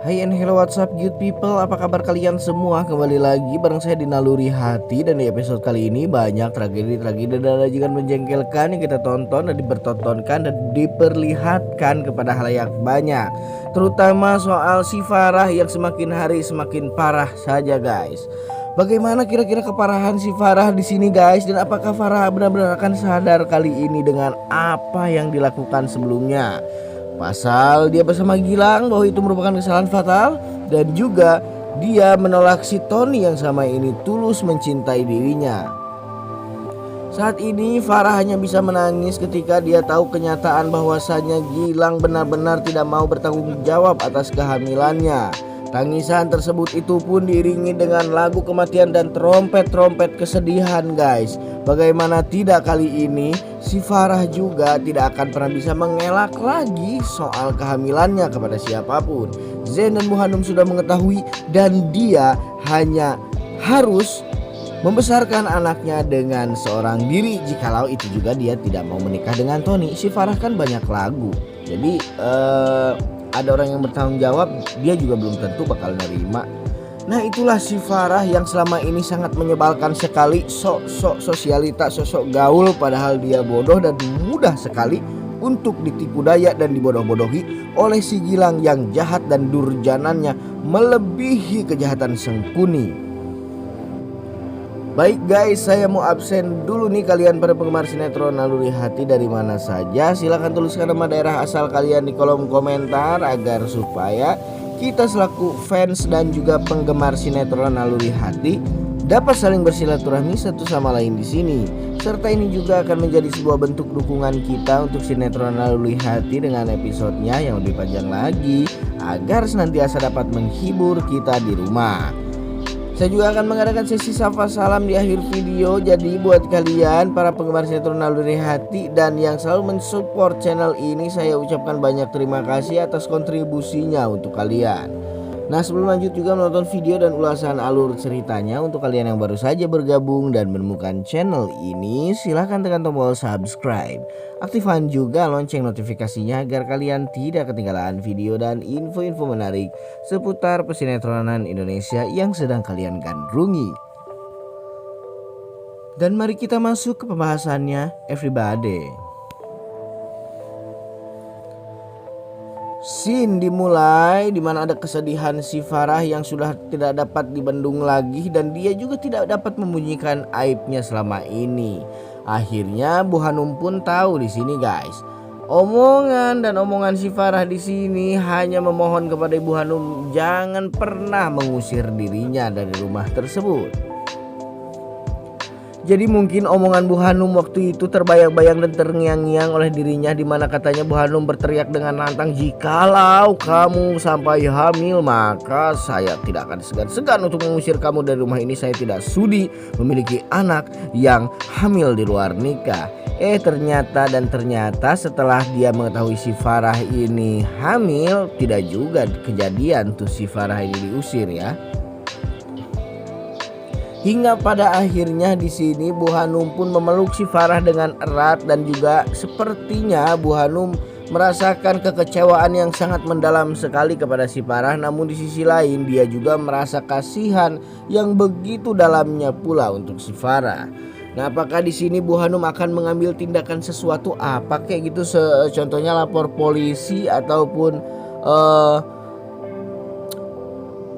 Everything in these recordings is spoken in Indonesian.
Hai and hello, what's up good people, apa kabar kalian semua? Kembali lagi bareng saya di Naluri Hati. Dan di episode kali ini banyak tragedi-tragedi dan ajikan menjengkelkan yang kita tonton dan dipertontonkan dan diperlihatkan kepada halayak banyak. Terutama soal si Farah yang semakin hari semakin parah saja guys. Bagaimana kira-kira keparahan si Farah di sini guys, dan apakah Farah benar-benar akan sadar kali ini dengan apa yang dilakukan sebelumnya? Pasal dia bersama Gilang bahwa itu merupakan kesalahan fatal, dan juga dia menolak si Tony yang selama ini tulus mencintai dirinya. Saat ini Farah hanya bisa menangis ketika dia tahu kenyataan bahwasanya Gilang benar-benar tidak mau bertanggung jawab atas kehamilannya. Tangisan tersebut itu pun diiringi dengan lagu kematian dan trompet-trompet kesedihan guys. Bagaimana tidak, kali ini si Farah juga tidak akan pernah bisa mengelak lagi soal kehamilannya kepada siapapun. Zain dan Muhanum sudah mengetahui dan dia hanya harus membesarkan anaknya dengan seorang diri. Jikalau itu juga dia tidak mau menikah dengan Tony. Si Farah kan banyak lagu, jadi ada orang yang bertanggung jawab, dia juga belum tentu bakal nerima. Nah itulah si Farah yang selama ini sangat menyebalkan sekali. Sok-sok sosialita, sosok gaul, padahal dia bodoh dan mudah sekali untuk ditipu daya dan dibodoh-bodohi oleh si Gilang yang jahat dan durjanannya melebihi kejahatan Sengkuni. Baik guys, saya mau absen dulu nih. Kalian para penggemar sinetron Naluri Hati dari mana saja, silahkan tuliskan nama daerah asal kalian di kolom komentar agar supaya kita selaku fans dan juga penggemar sinetron Naluri Hati dapat saling bersilaturahmi satu sama lain di sini. Serta ini juga akan menjadi sebuah bentuk dukungan kita untuk sinetron Naluri Hati dengan episodenya yang lebih panjang lagi, agar senantiasa dapat menghibur kita di rumah. Saya juga akan mengadakan sesi sapa salam di akhir video. Jadi buat kalian para penggemar sinetron Naluri Hati dan yang selalu mensupport channel ini, saya ucapkan banyak terima kasih atas kontribusinya untuk kalian. Nah sebelum lanjut juga menonton video dan ulasan alur ceritanya, untuk kalian yang baru saja bergabung dan menemukan channel ini, silahkan tekan tombol subscribe. Aktifkan juga lonceng notifikasinya agar kalian tidak ketinggalan video dan info-info menarik seputar persinetronan Indonesia yang sedang kalian gandrungi. Dan mari kita masuk ke pembahasannya, everybody. Scene dimulai di mana ada kesedihan si Farah yang sudah tidak dapat dibendung lagi, dan dia juga tidak dapat membunyikan aibnya selama ini. Akhirnya Bu Hanum pun tahu di sini guys. Omongan si Farah di sini hanya memohon kepada Ibu Hanum jangan pernah mengusir dirinya dari rumah tersebut. Jadi mungkin omongan Bu Hanum waktu itu terbayang-bayang dan terngiang-ngiang oleh dirinya, di mana katanya Bu Hanum berteriak dengan lantang, "Jikalau kamu sampai hamil, maka saya tidak akan segan-segan untuk mengusir kamu dari rumah ini. Saya tidak sudi memiliki anak yang hamil di luar nikah." Ternyata setelah dia mengetahui si Farah ini hamil, tidak juga kejadian tuh si Farah ini diusir ya. Hingga pada akhirnya di sini Bu Hanum pun memeluk si Farah dengan erat, dan juga sepertinya Bu Hanum merasakan kekecewaan yang sangat mendalam sekali kepada si Farah. Namun di sisi lain dia juga merasa kasihan yang begitu dalamnya pula untuk si Farah. Nah apakah di sini Bu Hanum akan mengambil tindakan sesuatu apa kayak gitu, contohnya lapor polisi ataupun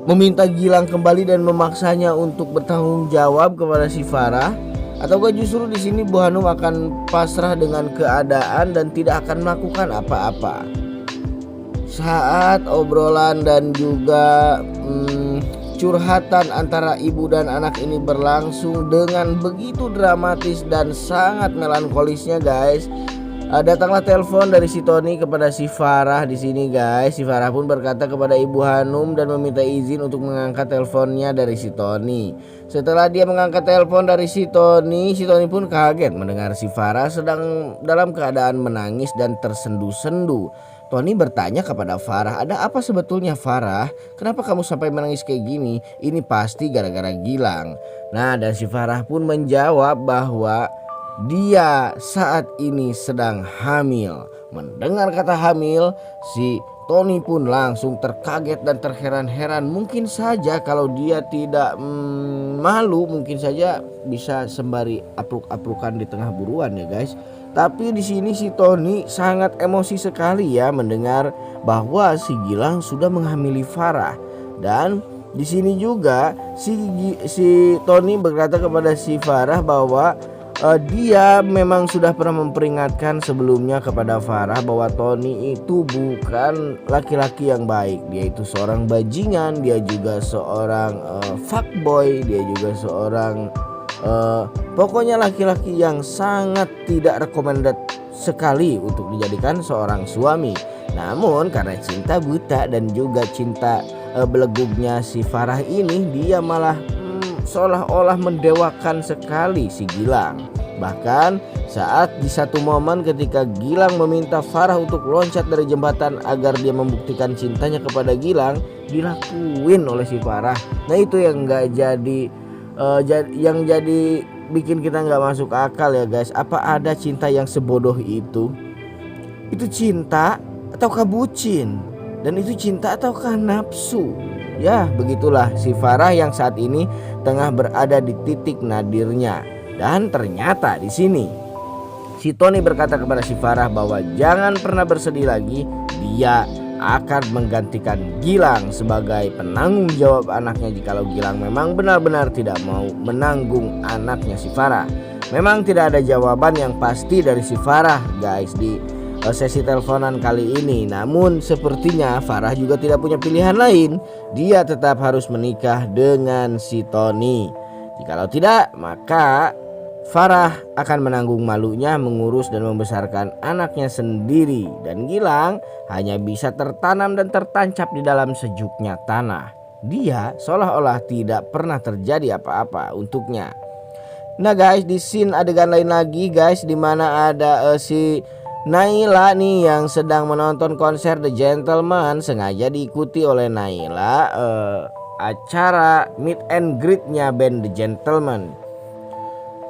meminta Gilang kembali dan memaksanya untuk bertanggung jawab kepada si Farah, ataukah justru di sini Bu Hanum akan pasrah dengan keadaan dan tidak akan melakukan apa-apa? Saat obrolan dan juga curhatan antara ibu dan anak ini berlangsung dengan begitu dramatis dan sangat melankolisnya guys, datanglah telepon dari si Tony kepada si Farah di sini guys. Si Farah pun berkata kepada Ibu Hanum dan meminta izin untuk mengangkat teleponnya dari si Tony. Setelah dia mengangkat telepon dari si Tony pun kaget mendengar si Farah sedang dalam keadaan menangis dan tersendu-sendu. Tony bertanya kepada Farah, "Ada apa sebetulnya Farah? Kenapa kamu sampai menangis kayak gini? Ini pasti gara-gara Gilang." Nah dan si Farah pun menjawab bahwa dia saat ini sedang hamil. Mendengar kata hamil, si Tony pun langsung terkaget dan terheran-heran. Mungkin saja kalau dia tidak malu, mungkin saja bisa sembari apluk-aplukan di tengah buruan ya guys. Tapi di sini si Tony sangat emosi sekali ya mendengar bahwa si Gilang sudah menghamili Farah. Dan di sini juga si Tony berkata kepada si Farah bahwa dia memang sudah pernah memperingatkan sebelumnya kepada Farah bahwa Tony itu bukan laki-laki yang baik. Dia itu seorang bajingan, dia juga seorang fuckboy, dia juga seorang pokoknya laki-laki yang sangat tidak recommended sekali untuk dijadikan seorang suami. Namun karena cinta buta dan juga cinta belegugnya si Farah ini, dia malah seolah-olah mendewakan sekali si Gilang. Bahkan saat di satu momen ketika Gilang meminta Farah untuk loncat dari jembatan agar dia membuktikan cintanya kepada Gilang, dilakuin oleh si Farah. Nah itu yang nggak yang jadi bikin kita nggak masuk akal ya guys. Apa ada cinta yang sebodoh itu? Itu cinta ataukah bucin? Dan itu cinta ataukah nafsu? Ya begitulah si Farah yang saat ini tengah berada di titik nadirnya. Dan ternyata di sini si Tony berkata kepada si Farah bahwa jangan pernah bersedih lagi. Dia akan menggantikan Gilang sebagai penanggung jawab anaknya jikalau Gilang memang benar-benar tidak mau menanggung anaknya si Farah. Memang tidak ada jawaban yang pasti dari si Farah guys di sesi teleponan kali ini. Namun sepertinya Farah juga tidak punya pilihan lain. Dia tetap harus menikah dengan si Tony. Jikalau tidak, maka Farah akan menanggung malunya mengurus dan membesarkan anaknya sendiri. Dan Gilang hanya bisa tertanam dan tertancap di dalam sejuknya tanah. Dia seolah-olah tidak pernah terjadi apa-apa untuknya. Nah guys, di scene adegan lain lagi guys, dimana ada si Naila nih yang sedang menonton konser The Gentleman. Sengaja diikuti oleh Naila acara meet and greet-nya band The Gentleman.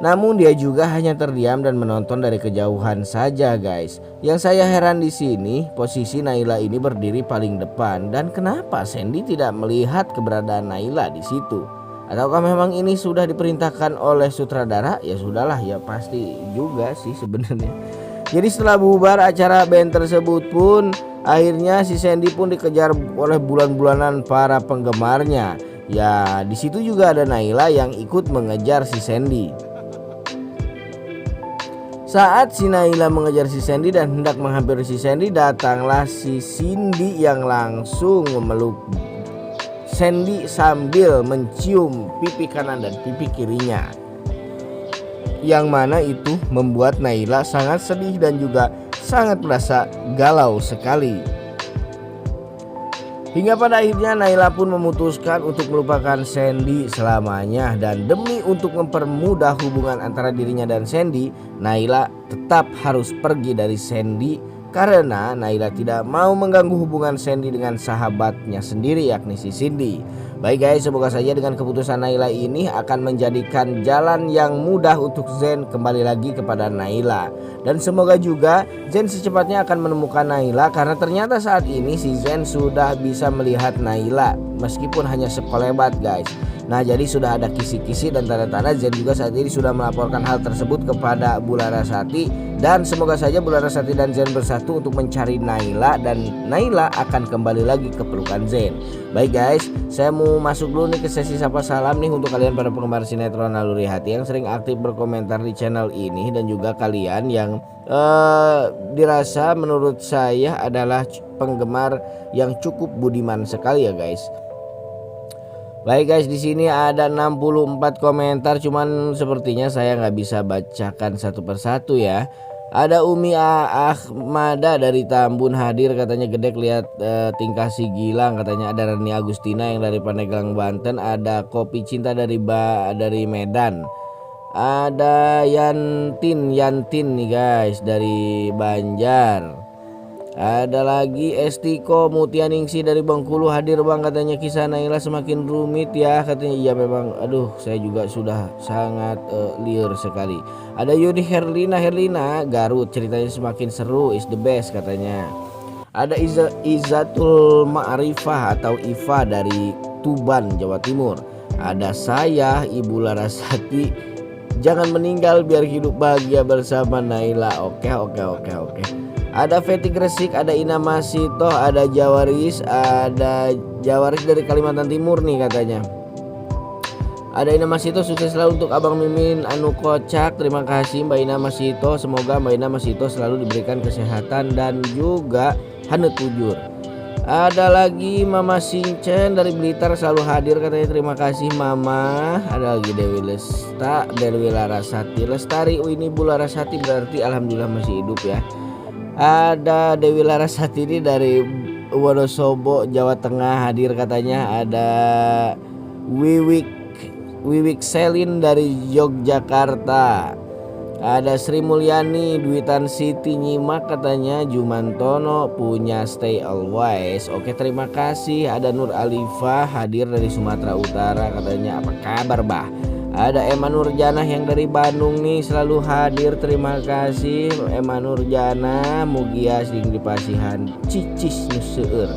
Namun dia juga hanya terdiam dan menonton dari kejauhan saja guys. Yang saya heran di sini, posisi Naila ini berdiri paling depan, dan kenapa Sandy tidak melihat keberadaan Naila di situ? Ataukah memang ini sudah diperintahkan oleh sutradara? Ya sudahlah ya, pasti juga sih sebenarnya. Jadi setelah bubar acara band tersebut pun, akhirnya si Sandy pun dikejar oleh bulan-bulanan para penggemarnya. Ya di situ juga ada Naila yang ikut mengejar si Sandy. Saat si Naila mengejar si Sandy dan hendak menghampiri si Sandy, datanglah si Cindy yang langsung memeluk Sandy sambil mencium pipi kanan dan pipi kirinya. Yang mana itu membuat Naila sangat sedih dan juga sangat merasa galau sekali. Hingga pada akhirnya Naila pun memutuskan untuk melupakan Sandy selamanya. Dan demi untuk mempermudah hubungan antara dirinya dan Sandy, Naila tetap harus pergi dari Sandy karena Naila tidak mau mengganggu hubungan Sandy dengan sahabatnya sendiri, yakni si Cindy. Baik guys, semoga saja dengan keputusan Naila ini akan menjadikan jalan yang mudah untuk Zen kembali lagi kepada Naila. Dan semoga juga Zen secepatnya akan menemukan Naila, karena ternyata saat ini si Zen sudah bisa melihat Naila meskipun hanya sekelebat guys. Nah jadi sudah ada kisi-kisi dan tanda-tanda Zen juga saat ini sudah melaporkan hal tersebut kepada Bu Larasati. Dan semoga saja Bu Larasati dan Zen bersatu untuk mencari Naila, dan Naila akan kembali lagi ke pelukan Zen. Baik guys, saya mau masuk dulu nih ke sesi sapa salam nih untuk kalian para penggemar sinetron Naluri Hati yang sering aktif berkomentar di channel ini, dan juga kalian yang dirasa menurut saya adalah penggemar yang cukup budiman sekali ya guys. Baik guys, di sini ada 64 komentar, cuman sepertinya saya nggak bisa bacakan satu persatu ya. Ada Umi Ahmada dari Tambun hadir, katanya gede lihat tingkah si Gilang. Katanya ada Rani Agustina yang dari Pandeglang Banten. Ada Kopi Cinta dari Medan. Ada Yantin nih guys dari Banjar. Ada lagi Estiko Mutianingsi dari Bengkulu hadir bang, katanya kisah Naila semakin rumit ya, katanya. Iya memang, aduh saya juga sudah sangat liar sekali. Ada Yuni Herlina Garut, ceritanya semakin seru, is the best katanya. Ada Izatul Ma'rifah atau Iva dari Tuban, Jawa Timur. Ada saya, Ibu Larasati, jangan meninggal biar hidup bahagia bersama Naila. Oke. Ada Feti Gresik, ada Ina Masito, ada Jawaris dari Kalimantan Timur nih katanya. Ada Ina Masito, sukses selalu untuk Abang Mimin anu kocak. Terima kasih Mbak Ina Masito. Semoga Mbak Ina Masito selalu diberikan kesehatan dan juga hanet tujur. Ada lagi Mama Sincen dari Blitar, selalu hadir katanya. Terima kasih Mama. Ada lagi Dewi Larasati Lestari. Oh, ini Bu Larasati berarti alhamdulillah masih hidup ya. Ada Dewi Larasati ini dari Wonosobo, Jawa Tengah, hadir katanya. Ada Wiwik Selin dari Yogyakarta. Ada Sri Mulyani Duitan Siti nyimak katanya. Jumantono punya Stay Always. Oke, terima kasih. Ada Nur Alifa hadir dari Sumatera Utara katanya. Apa kabar bah? Ada Emma Nurjana yang dari Bandung nih, selalu hadir. Terima kasih Emma Nurjana. Mugia sing dipasihan cicis nuseur.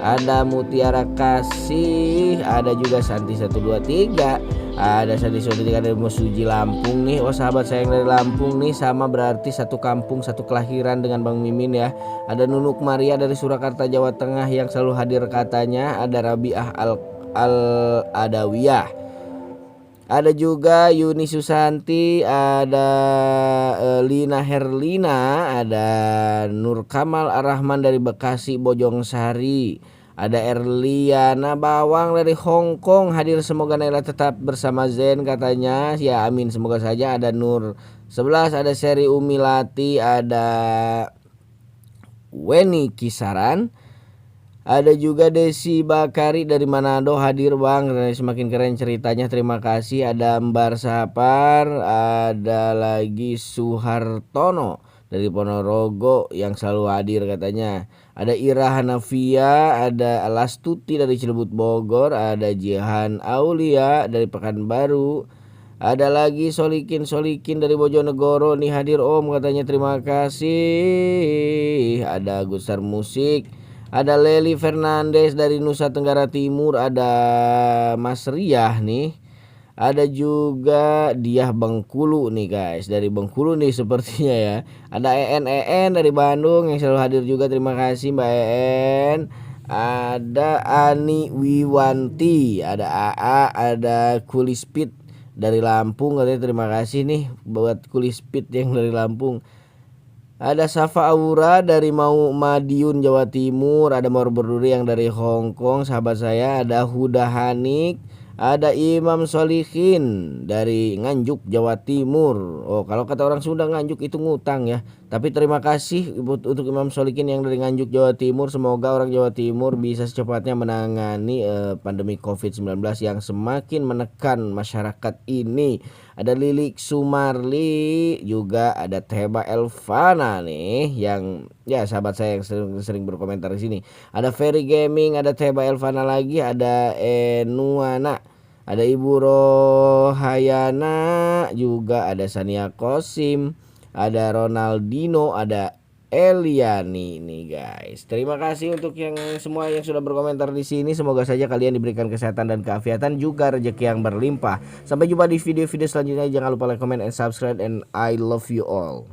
Ada Mutiara Kasih. Ada juga Santi 123. Ada Santi 123 dari Mesuji Lampung nih. Oh, sahabat saya yang dari Lampung nih, sama berarti satu kampung satu kelahiran dengan Bang Mimin ya. Ada Nunuk Maria dari Surakarta, Jawa Tengah yang selalu hadir katanya. Ada Rabiah Al-Adawiyah. Ada juga Yuni Susanti, ada Lina Herlina, ada Nur Kamal Ar-Rahman dari Bekasi Bojongsari, ada Erliana Bawang dari Hong Kong hadir. Semoga Naila tetap bersama Zen katanya. Ya amin, semoga saja. Ada Nur 11, ada Seri Umilati, ada Weni Kisaran. Ada juga Desi Bakari dari Manado hadir Bang, semakin keren ceritanya, terima kasih. Ada Mbar Sapar, ada lagi Suhartono dari Ponorogo yang selalu hadir katanya. Ada Ira Hanafia, ada Alastuti dari Cilebut Bogor, ada Jihan Aulia dari Pekanbaru. Ada lagi Solikin dari Bojonegoro nih hadir Om katanya, terima kasih. Ada Gusar Musik. Ada Leli Fernandes dari Nusa Tenggara Timur, ada Mas Riah nih. Ada juga Diah Bengkulu nih guys, dari Bengkulu nih sepertinya ya. Ada EN dari Bandung yang selalu hadir juga, terima kasih Mbak EN. Ada Ani Wiwanti, ada AA, ada Kulispit dari Lampung katanya, terima kasih nih buat Kulispit yang dari Lampung. Ada Safa Aura dari Madiun Jawa Timur, ada Mor Berduri yang dari Hong Kong sahabat saya, ada Huda Hanik, ada Imam Solihin dari Nganjuk Jawa Timur. Oh, kalau kata orang Sunda Nganjuk itu ngutang ya. Tapi terima kasih untuk Imam Solihin yang dari Nganjuk Jawa Timur. Semoga orang Jawa Timur bisa secepatnya menangani pandemi COVID-19 yang semakin menekan masyarakat ini. Ada Lilik Sumarli, juga ada Teba Elvana nih yang ya sahabat saya yang sering berkomentar di sini. Ada Ferry Gaming, ada Teba Elvana lagi, ada Enuana, ada Ibu Rohayana, juga ada Sania Kosim, ada Ronaldino, ada Eliani nih guys. Terima kasih untuk yang semua yang sudah berkomentar di sini. Semoga saja kalian diberikan kesehatan dan keafiatan, juga rezeki yang berlimpah. Sampai jumpa di video-video selanjutnya. Jangan lupa like, comment, and subscribe, and I love you all.